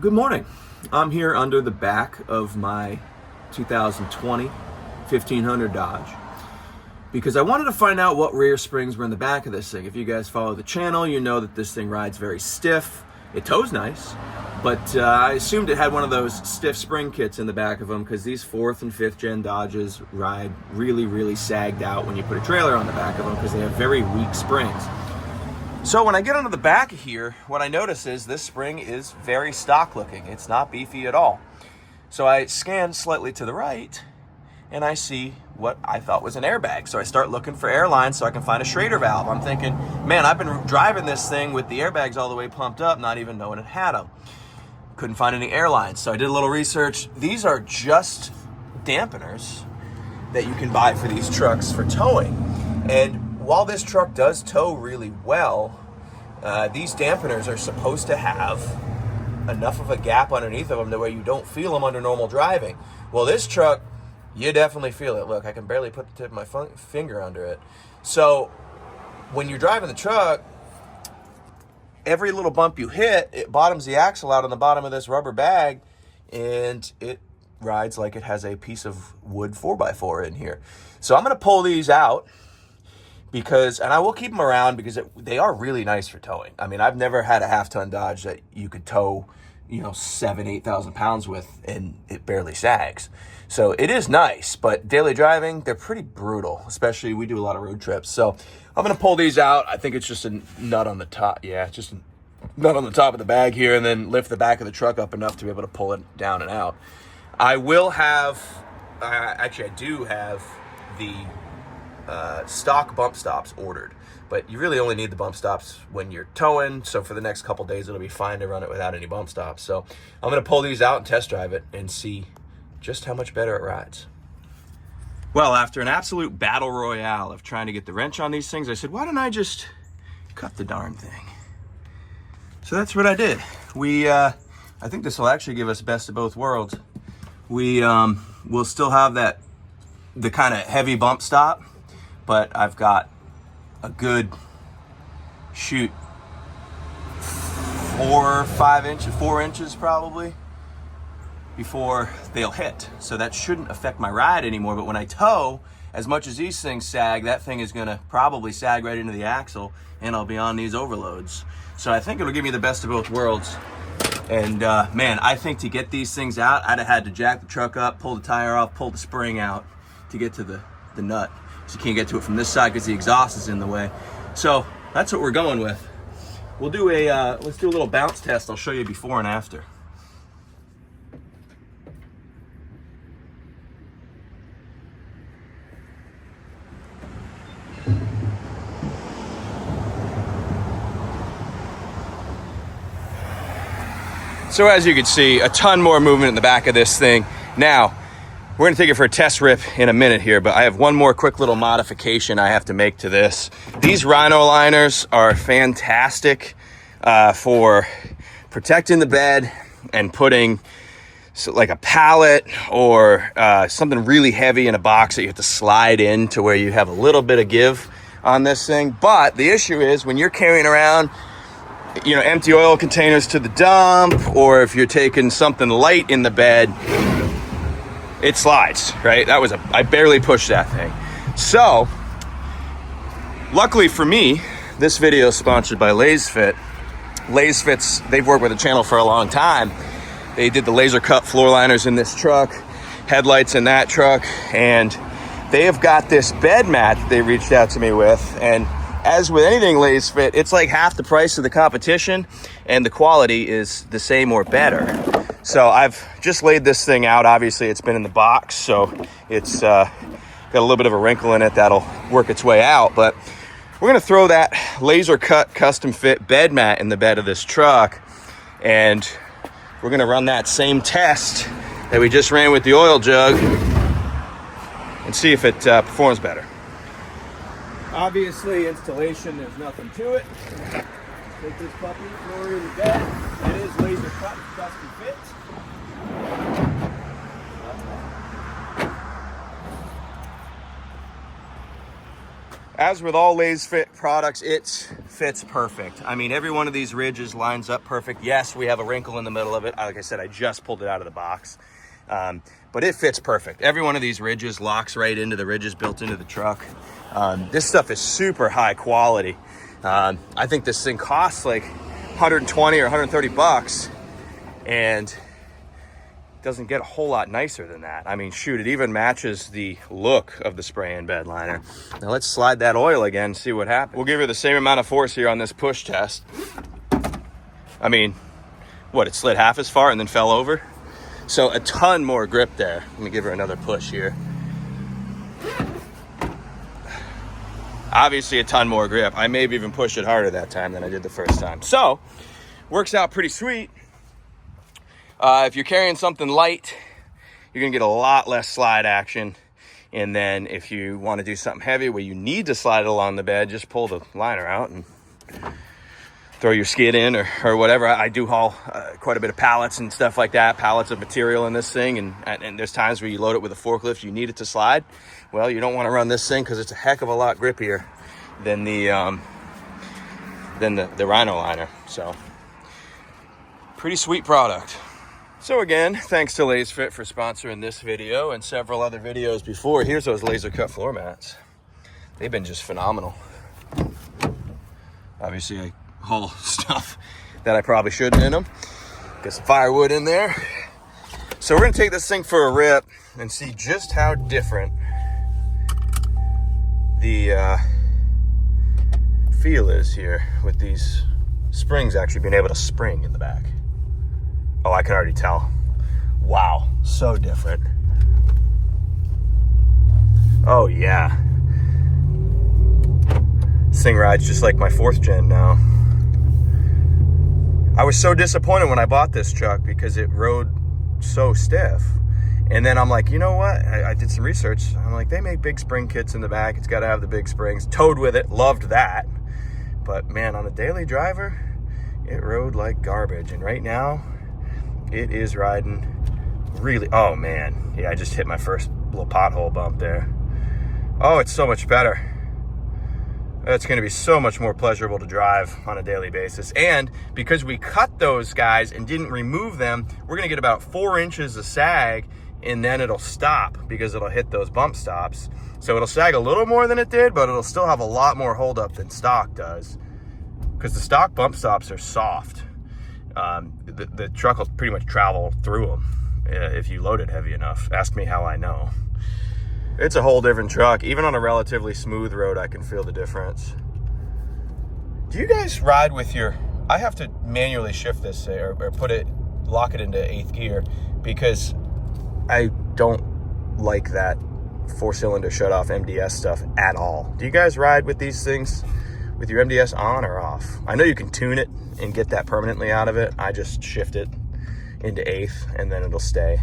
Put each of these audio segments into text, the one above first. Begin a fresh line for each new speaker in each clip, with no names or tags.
Good morning. I'm here under the back of my 2020 1500 Dodge because I wanted to find out what rear springs were in the back of this thing. If you guys follow the channel, you know that this thing rides very stiff. It tows nice, but I assumed it had one of those stiff spring kits in the back of them because these 4th and 5th gen Dodges ride really sagged out when you put a trailer on the back of them because they have very weak springs. So when I get onto the back of here, what I notice is this spring is very stock looking. It's not beefy at all. So I scan slightly to the right and I see what I thought was an airbag. So I start looking for air lines so I can find a Schrader valve. I'm thinking, man, I've been driving this thing with the airbags all the way pumped up, not even knowing it had them. Couldn't find any air lines. So I did a little research. These are just dampeners that you can buy for these trucks for towing. And while this truck does tow really well, these dampeners are supposed to have enough of a gap underneath of them to where you don't feel them under normal driving. Well, this truck, you definitely feel it. Look, I can barely put the tip of my finger under it. So when you're driving the truck, every little bump you hit, it bottoms the axle out on the bottom of this rubber bag, and it rides like it has a piece of wood 4x4 in here. So I'm going to pull these out, because, and I will keep them around because they are really nice for towing. I mean, I've never had a half-ton Dodge that you could tow, 7,000-8,000 pounds with and it barely sags. So it is nice, but daily driving, they're pretty brutal, especially we do a lot of road trips. So I'm gonna pull these out. I think it's just a nut on the top. Yeah, just a nut on the top of the bag here, and then lift the back of the truck up enough to be able to pull it down and out. I will have, actually I do have the stock bump stops ordered, but you really only need the bump stops when you're towing. So for the next couple days, it'll be fine to run it without any bump stops. So I'm going to pull these out and test drive it and see just how much better it rides. Well, after an absolute battle royale of trying to get the wrench on these things, I said, why don't I just cut the darn thing? So that's what I did. I think this will actually give us best of both worlds. We'll still have the kind of heavy bump stop, but I've got a good 4 inches probably before they'll hit. So that shouldn't affect my ride anymore. But when I tow, as much as these things sag, that thing is gonna probably sag right into the axle and I'll be on these overloads. So I think it'll give me the best of both worlds. And man, I think to get these things out, I'd have had to jack the truck up, pull the tire off, pull the spring out to get to the nut. So you can't get to it from this side because the exhaust is in the way. So that's what we're going with. We'll do let's do a little bounce test. I'll show you before and after. So as you can see, a ton more movement in the back of this thing. Now, we're gonna take it for a test rip in a minute here, but I have one more quick little modification I have to make to this. These Rhino liners are fantastic for protecting the bed and putting like a pallet or something really heavy in a box that you have to slide in to where you have a little bit of give on this thing. But the issue is when you're carrying around empty oil containers to the dump, or if you're taking something light in the bed, it slides, right? I barely pushed that thing. So, luckily for me, this video is sponsored by LaserFit. LaserFit's, they've worked with the channel for a long time. They did the laser cut floor liners in this truck, headlights in that truck, and they have got this bed mat that they reached out to me with, and as with anything LaserFit, it's like half the price of the competition, and the quality is the same or better. So I've just laid this thing out. Obviously, it's been in the box, so it's got a little bit of a wrinkle in it that'll work its way out. But we're going to throw that laser cut custom fit bed mat in the bed of this truck, and we're going to run that same test that we just ran with the oil jug and see if it performs better. Obviously, installation, there's nothing to it. Take this puppy, throw her in the bed. It is laser cut, custom fit. As with all Lay's Fit products, it fits perfect. I mean, every one of these ridges lines up perfect. Yes, we have a wrinkle in the middle of it. Like I said, I just pulled it out of the box. But it fits perfect. Every one of these ridges locks right into the ridges built into the truck. This stuff is super high quality. I think this thing costs like 120 or 130 bucks, and doesn't get a whole lot nicer than that. I mean, shoot, it even matches the look of the spray and bed liner. Now let's slide that oil again and see what happens. We'll give her the same amount of force here on this push test. I mean, what, it slid half as far and then fell over? So a ton more grip there. Let me give her another push here. Obviously a ton more grip. I may have even pushed it harder that time than I did the first time. So, works out pretty sweet. If you're carrying something light, you're gonna get a lot less slide action. And then if you wanna do something heavy where you need to slide it along the bed, just pull the liner out and throw your skid in or whatever. I do haul quite a bit of pallets and stuff like that, pallets of material in this thing. And there's times where you load it with a forklift, you need it to slide. Well, you don't wanna run this thing because it's a heck of a lot grippier than the Rhino liner. So, pretty sweet product. So again, thanks to Lay's Fit for sponsoring this video and several other videos before. Here's those laser cut floor mats. They've been just phenomenal. Obviously, I haul stuff that I probably shouldn't in them. Get some firewood in there. So we're gonna take this thing for a rip and see just how different the feel is here with these springs actually being able to spring in the back. Oh, I can already tell. Wow, so different. Oh yeah. This thing rides just like my 4th gen now. I was so disappointed when I bought this truck because it rode so stiff. And then I'm like, you know what? I did some research. I'm like, they make big spring kits in the back. It's got to have the big springs. Towed with it, loved that. But man, on a daily driver, it rode like garbage. And right now, it is riding really, oh man. Yeah, I just hit my first little pothole bump there. Oh, it's so much better. It's gonna be so much more pleasurable to drive on a daily basis. And because we cut those guys and didn't remove them, we're gonna get about 4 inches of sag, and then it'll stop because it'll hit those bump stops. So it'll sag a little more than it did, but it'll still have a lot more holdup than stock does, because the stock bump stops are soft. The truck will pretty much travel through them if you load it heavy enough. Ask me how I know. It's a whole different truck. Even on a relatively smooth road, I can feel the difference. Do you guys ride with your... I have to manually shift this or lock it into 8th gear because I don't like that 4-cylinder shut-off MDS stuff at all. Do you guys ride with these things with your MDS on or off? I know you can tune it and get that permanently out of it. I just shift it into 8th and then it'll stay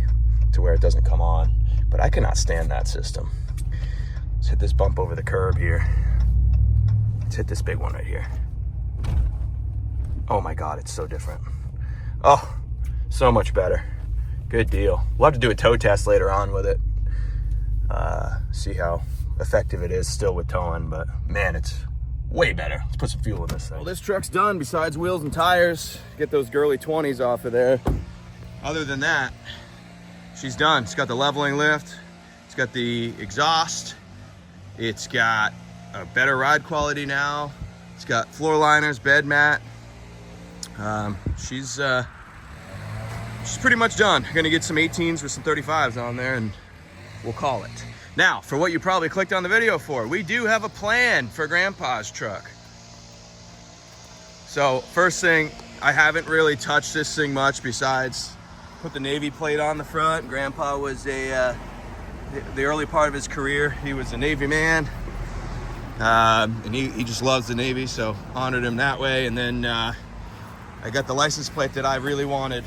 to where it doesn't come on. But I cannot stand that system. Let's hit this bump over the curb here. Let's hit this big one right here. Oh my God, it's so different. Oh, so much better. Good deal. We'll have to do a tow test later on with it. See how effective it is still with towing, but man, it's way better. Let's put some fuel in this thing. Well, this truck's done besides wheels and tires. Get those girly 20s off of there. Other than that, she's done. It's got the leveling lift. It's got the exhaust. It's got a better ride quality now. It's got floor liners, bed mat. She's pretty much done. Gonna get some 18s with some 35s on there and we'll call it. Now, for what you probably clicked on the video for, we do have a plan for Grandpa's truck. So first thing, I haven't really touched this thing much besides put the Navy plate on the front. Grandpa was the early part of his career, he was a Navy man. And he just loves the Navy, so honored him that way. And then I got the license plate that I really wanted,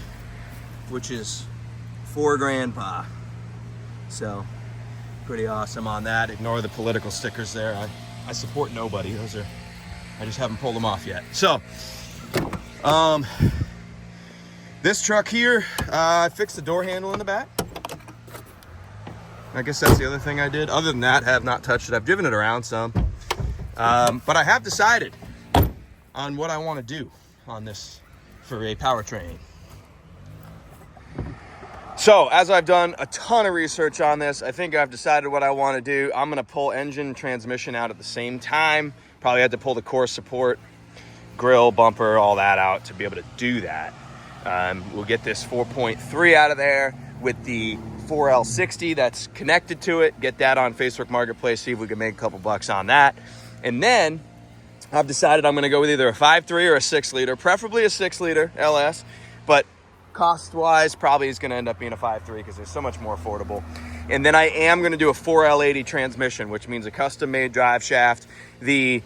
which is for Grandpa. So pretty awesome on that. Ignore the political stickers there. I support nobody. Those are, I just haven't pulled them off yet. So this truck here, I fixed the door handle in the back. I guess that's the other thing I did. Other than that, I have not touched it. I've driven it around some. But I have decided on what I want to do on this for a powertrain. So as I've done a ton of research on this, I think I've decided what I want to do. I'm going to pull engine and transmission out at the same time. Probably had to pull the core support, grill, bumper, all that out to be able to do that. We'll get this 4.3 out of there with the 4L60 that's connected to it. Get that on Facebook Marketplace, see if we can make a couple bucks on that. And then I've decided I'm going to go with either a 5.3 or a 6-liter, preferably a 6-liter LS, but cost-wise, probably is going to end up being a 5.3 because they're so much more affordable. And then I am going to do a 4L80 transmission, which means a custom-made drive shaft. The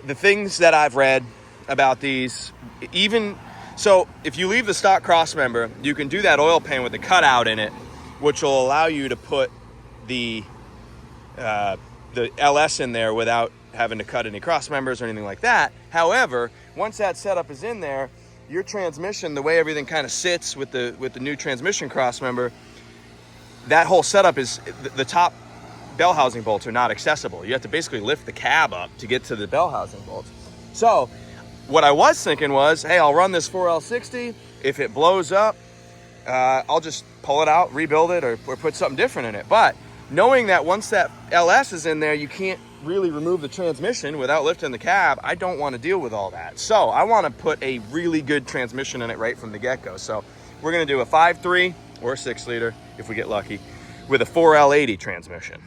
things that I've read about these, even so, if you leave the stock crossmember, you can do that oil pan with the cutout in it, which will allow you to put the LS in there without having to cut any cross members or anything like that. However, once that setup is in there, your transmission, the way everything kind of sits with the new transmission cross member, that whole setup is the top bell housing bolts are not accessible. You have to basically lift the cab up to get to the bell housing bolts. So what I was thinking was, hey, I'll run this 4L60. If it blows up, I'll just pull it out, rebuild it, or put something different in it. But knowing that once that LS is in there, you can't really remove the transmission without lifting the cab, I don't want to deal with all that. So I want to put a really good transmission in it right from the get-go. So we're going to do a 5.3 or a 6-liter, if we get lucky, with a 4L80 transmission,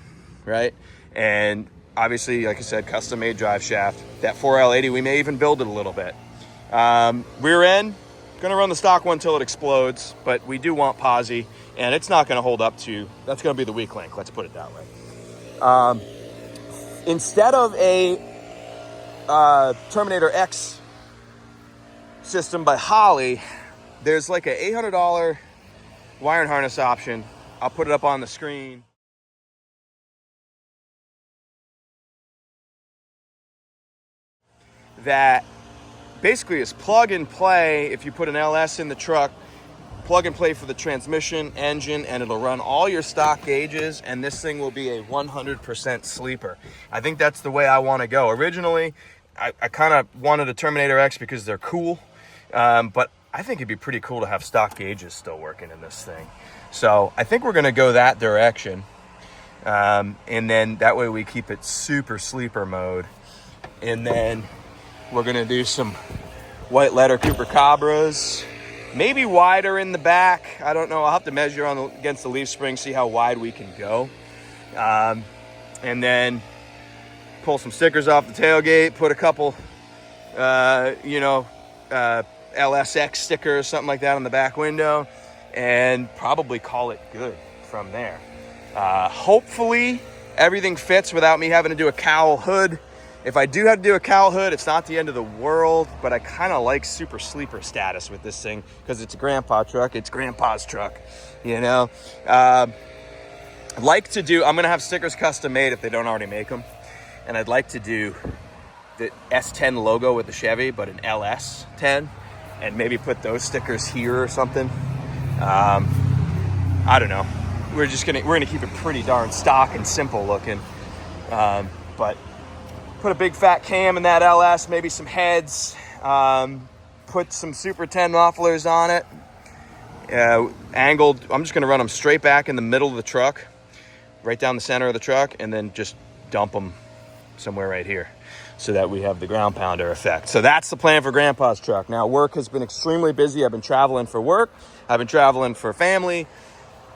right? And obviously, like I said, custom-made drive shaft. That 4L80, we may even build it a little bit. Rear end, going to run the stock one until it explodes, but we do want posi, and it's not going to hold up to, that's going to be the weak link, let's put it that way. Instead of a Terminator X system by Holley, there's like an $800 wiring harness option. I'll put it up on the screen. That basically is plug and play. If you put an LS in the truck, plug and play for the transmission, engine, and it'll run all your stock gauges, and this thing will be a 100% sleeper. I think that's the way I want to go. Originally, I kind of wanted a Terminator X because they're cool, but I think it'd be pretty cool to have stock gauges still working in this thing. So I think we're going to go that direction, and then that way we keep it super sleeper mode. And then we're going to do some white letter Cooper Cabras, maybe wider in the back. I don't know. I'll have to measure against the leaf spring, see how wide we can go. And then pull some stickers off the tailgate, put a couple, LSX stickers, something like that on the back window, and probably call it good from there. Hopefully everything fits without me having to do a cowl hood. If I do have to do a cowl hood, it's not the end of the world, but I kind of like super sleeper status with this thing because it's a grandpa truck. It's grandpa's truck, you know. I'd like to do, I'm going to have stickers custom made if they don't already make them. And I'd like to do the S10 logo with the Chevy, but an LS-10, and maybe put those stickers here or something. I don't know. We're gonna keep it pretty darn stock and simple looking. But put a big fat cam in that LS, maybe some heads, put some Super 10 mufflers on it, angled. I'm just gonna run them straight back in the middle of the truck, right down the center of the truck, and then just dump them somewhere right here so that we have the ground pounder effect. So that's the plan for Grandpa's truck. Now, work has been extremely busy. I've been traveling for work. I've been traveling for family.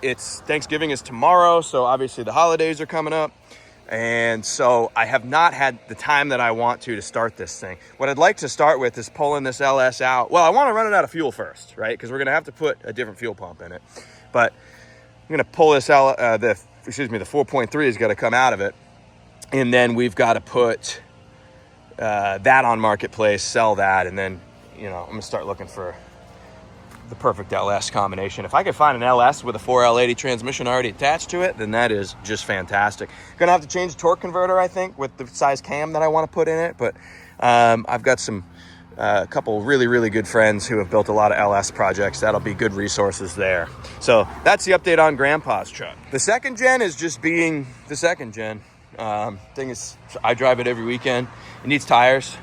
It's Thanksgiving is tomorrow, so obviously the holidays are coming up. And so I have not had the time that I want to start this thing. What I'd like to start with is pulling this LS out. Well, I want to run it out of fuel first, right? Because we're going to have to put a different fuel pump in it. But I'm going to pull this out, the 4.3 has got to come out of it. And then we've got to put that on Marketplace, sell that, and then, I'm going to start looking for the perfect LS combination. If I could find an LS with a 4L80 transmission already attached to it, then that is just fantastic. Gonna have to change the torque converter, I think, with the size cam that I want to put in it, but I've got a couple really, really good friends who have built a lot of LS projects. That'll be good resources there. So that's the update on Grandpa's truck. The second gen is just being the second gen. Thing is, I drive it every weekend. It needs tires.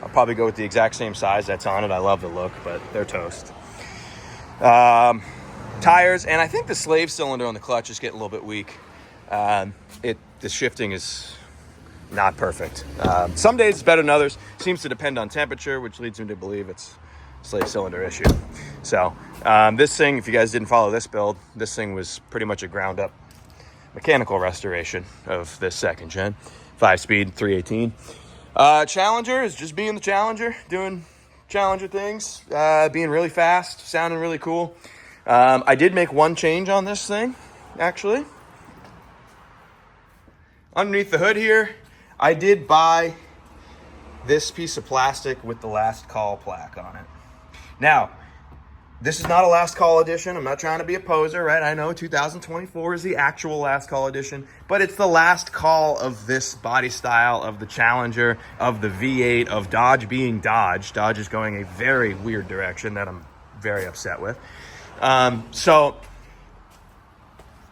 I'll probably go with the exact same size that's on it. I love the look, but they're toast. Tires, and I think the slave cylinder on the clutch is getting a little bit weak. The shifting is not perfect. Some days it's better than others. Seems to depend on temperature, which leads me to believe it's a slave cylinder issue. So this thing, if you guys didn't follow this build, this thing was pretty much a ground up mechanical restoration of this second gen, 5-speed 318. Challenger is just being the Challenger, doing Challenger things, being really fast, sounding really cool. I did make one change on this thing, actually. Underneath the hood here, I did buy this piece of plastic with the last call plaque on it. Now, this is not a last call edition. I'm not trying to be a poser, right? I know 2024 is the actual last call edition, but it's the last call of this body style, of the Challenger, of the V8, of Dodge being Dodge. Dodge is going a very weird direction that I'm very upset with. So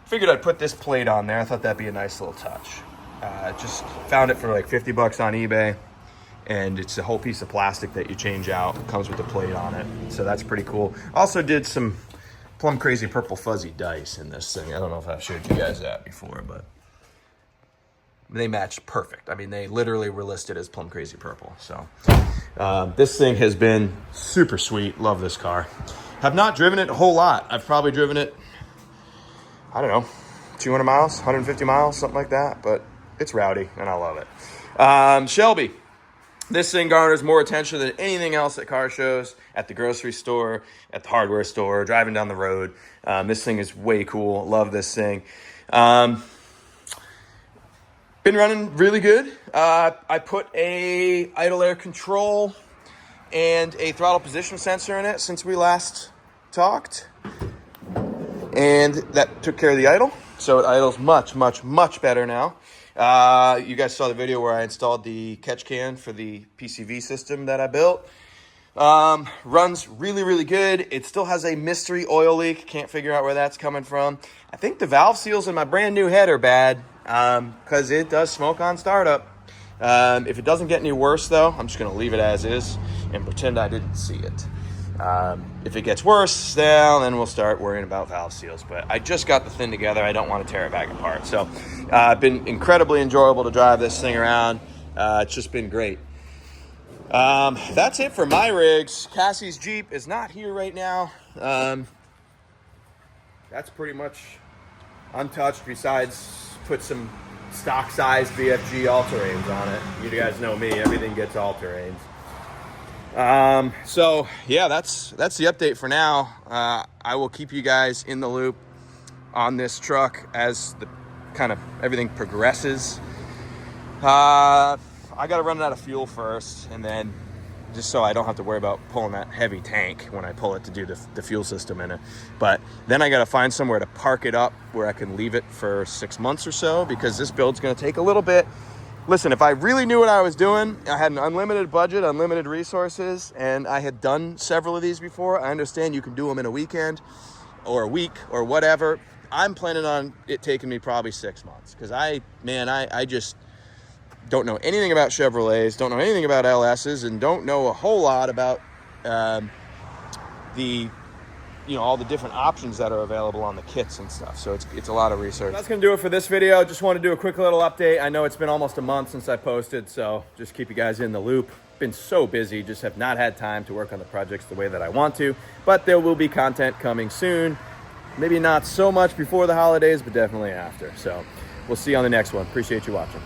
figured I'd put this plate on there. I thought that'd be a nice little touch. Just found it for like 50 bucks on eBay. And it's a whole piece of plastic that you change out. It comes with the plate on it. So that's pretty cool. Also did some plum crazy purple fuzzy dice in this thing. I don't know if I've showed you guys that before, but they matched perfect. I mean, they literally were listed as plum crazy purple. So this thing has been super sweet. Love this car. Have not driven it a whole lot. I've probably driven it, I don't know, 200 miles, 150 miles, something like that. But it's rowdy and I love it. Shelby. This thing garners more attention than anything else at car shows, at the grocery store, at the hardware store, driving down the road. This thing is way cool. Love this thing. Been running really good. I put a idle air control and a throttle position sensor in it since we last talked. And that took care of the idle. So it idles much, much, much better now. You guys saw the video where I installed the catch can for the PCV system that I built. Runs really, really good. It still has a mystery oil leak. Can't figure out where that's coming from. I think the valve seals in my brand new head are bad because it does smoke on startup. If it doesn't get any worse, though, I'm just going to leave it as is and pretend I didn't see it. If it gets worse, then we'll start worrying about valve seals. But I just got the thing together. I don't want to tear it back apart. So been incredibly enjoyable to drive this thing around. It's just been great. That's it for my rigs. Cassie's Jeep is not here right now. That's pretty much untouched, besides put some stock size BFG all-terrains on it. You guys know me, everything gets all-terrains. So yeah, that's the update for now. I will keep you guys in the loop on this truck as the kind of everything progresses. I got to run it out of fuel first, and then just so I don't have to worry about pulling that heavy tank when I pull it to do the fuel system in it. But then I got to find somewhere to park it up where I can leave it for 6 months or so, because this build's going to take a little bit. Listen, if I really knew what I was doing, I had an unlimited budget, unlimited resources, and I had done several of these before. I understand you can do them in a weekend or a week or whatever. I'm planning on it taking me probably 6 months, because I just don't know anything about Chevrolets, don't know anything about LSs, and don't know a whole lot about all the different options that are available on the kits and stuff. So it's a lot of research. That's gonna do it for this video. Just want to do a quick little update. I know it's been almost a month since I posted, so just keep you guys in the loop. Been so busy, just have not had time to work on the projects the way that I want to, but there will be content coming soon. Maybe not so much before the holidays, but definitely after. So we'll see you on the next one. Appreciate you watching.